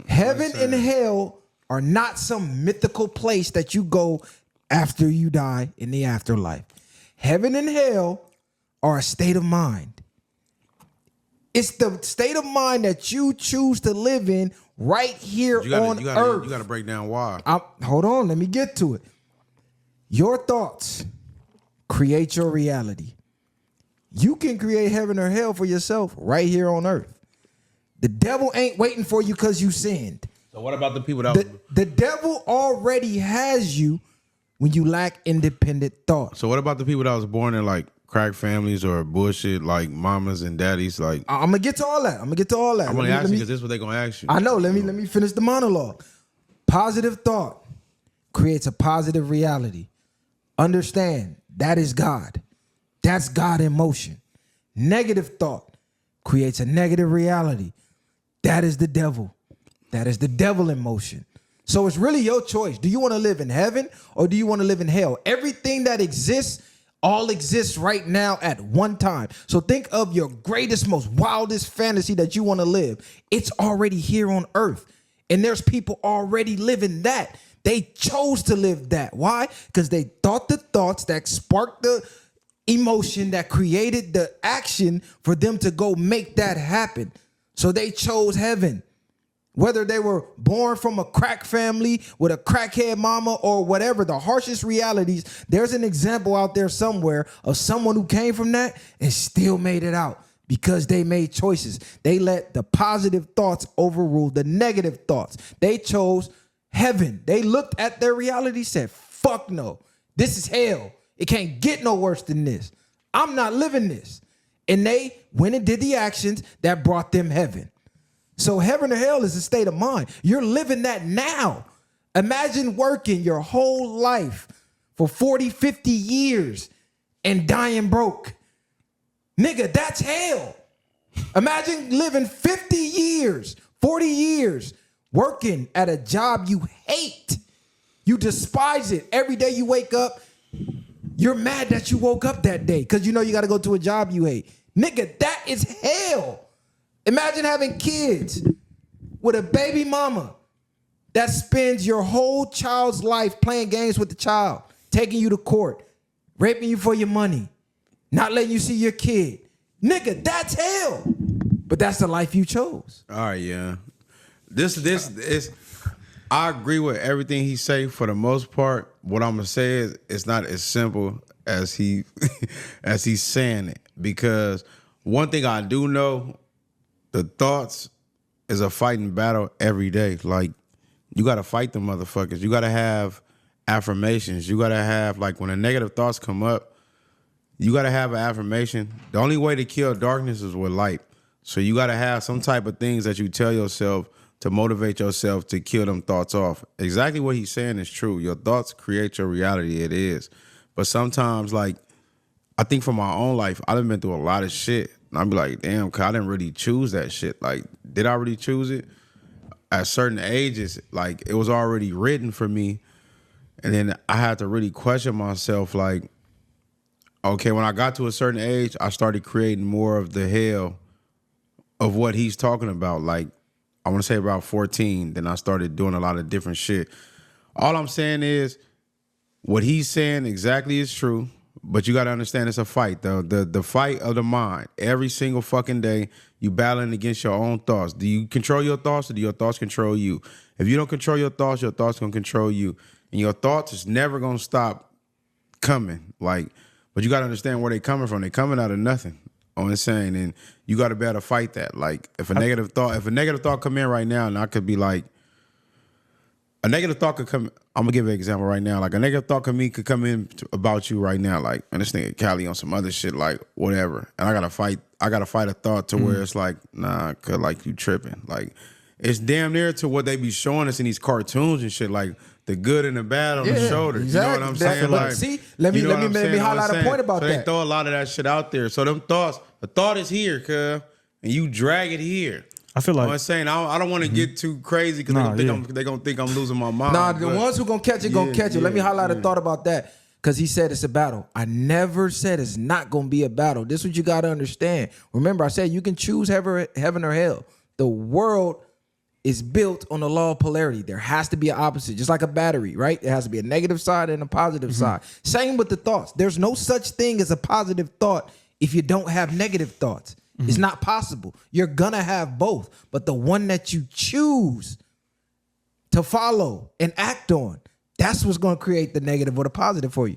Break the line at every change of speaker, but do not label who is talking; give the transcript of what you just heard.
Heaven and hell are not some mythical place that you go after you die in the afterlife. Heaven and hell are a state of mind. It's the state of mind that you choose to live in right here on earth.
You got to break down why.
Hold on, let me get to it. Your thoughts create your reality. You can create heaven or hell for yourself right here on earth. The devil ain't waiting for you because you sinned.
So what about the people that
the devil already has you when you lack independent thought.
So what about the people that was born in like crack families or bullshit like mamas and daddies? Like
I'm gonna get to all that.
I'm only asking because this is what they're gonna ask you.
I know. Let me finish the monologue. Positive thought creates a positive reality. Understand that is God. That's God in motion. Negative thought creates a negative reality. That is the devil. That is the devil in motion. So it's really your choice. Do you want to live in heaven or do you want to live in hell? Everything that exists all exists right now at one time. So think of your greatest, most wildest fantasy that you want to live. It's already here on earth. And there's people already living that. They chose to live that. Why? Because they thought the thoughts that sparked the emotion that created the action for them to go make that happen. So they chose heaven. Whether they were born from a crack family with a crackhead mama or whatever, the harshest realities, there's an example out there somewhere of someone who came from that and still made it out because they made choices. They let the positive thoughts overrule the negative thoughts. They chose heaven. They looked at their reality, said, fuck no, this is hell. It can't get no worse than this. I'm not living this. And they went and did the actions that brought them heaven. So heaven or hell is a state of mind. You're living that now. Imagine working your whole life for 40, 50 years and dying broke. Nigga, that's hell. Imagine living 50 years, 40 years, working at a job you hate. You despise it. Every day you wake up, you're mad that you woke up that day because you know you got to go to a job you hate. Nigga, that is hell. Imagine having kids with a baby mama that spends your whole child's life playing games with the child, taking you to court, raping you for your money, not letting you see your kid. Nigga, that's hell. But that's the life you chose.
All right, yeah. This is I agree with everything he say for the most part. What I'm gonna say is it's not as simple as he as he's saying it. Because one thing I do know, the thoughts is a fighting battle every day. Like, you got to fight them motherfuckers. You got to have affirmations. You got to have, like, when the negative thoughts come up, you got to have an affirmation. The only way to kill darkness is with light. So you got to have some type of things that you tell yourself to motivate yourself to kill them thoughts off. Exactly what he's saying is true. Your thoughts create your reality. It is. But sometimes, like, I think for my own life, I've been through a lot of shit. And I'd be like, damn, cause I didn't really choose that shit. Like, did I really choose it? At certain ages, like, it was already written for me. And then I had to really question myself, like, okay, when I got to a certain age, I started creating more of the hell of what he's talking about. Like, I want to say about 14, then I started doing a lot of different shit. All I'm saying is, what he's saying exactly is true. But you got to understand it's a fight, though. The fight of the mind. Every single fucking day, you battling against your own thoughts. Do you control your thoughts or do your thoughts control you? If you don't control your thoughts going to control you. And your thoughts is never going to stop coming. Like, but you got to understand where they coming from. They coming out of nothing. I'm saying, and you got to be able to fight that. Like, if a negative thought come in right now, and I could be like, a negative thought could come. I'm gonna give an example right now. Like, a negative thought could come in about you right now. Like, and this nigga Cali on some other shit, like whatever. And I gotta fight a thought to where it's like, nah, cause like you tripping. Like, it's damn near to what they be showing us in these cartoons and shit. Like, the good and the bad on the shoulder.
Exactly.
You know what I'm saying? Like,
see, let me highlight a point about
that.
They
throw a lot of that shit out there. So them thoughts, the thought is here, cuz, and you drag it here.
I feel like
I'm saying I don't want to get too crazy because they're gonna think I'm losing my mind.
Nah, the ones who gonna catch it gonna catch it. Let me highlight a thought about that. Because he said it's a battle. I never said it's not gonna be a battle. This is what you gotta understand. Remember, I said you can choose heaven or hell. The world is built on the law of polarity. There has to be an opposite, just like a battery, right? There has to be a negative side and a positive side. Same with the thoughts. There's no such thing as a positive thought if you don't have negative thoughts. It's not possible. You're gonna have both, but the one that you choose to follow and act on, that's what's gonna create the negative or the positive for you.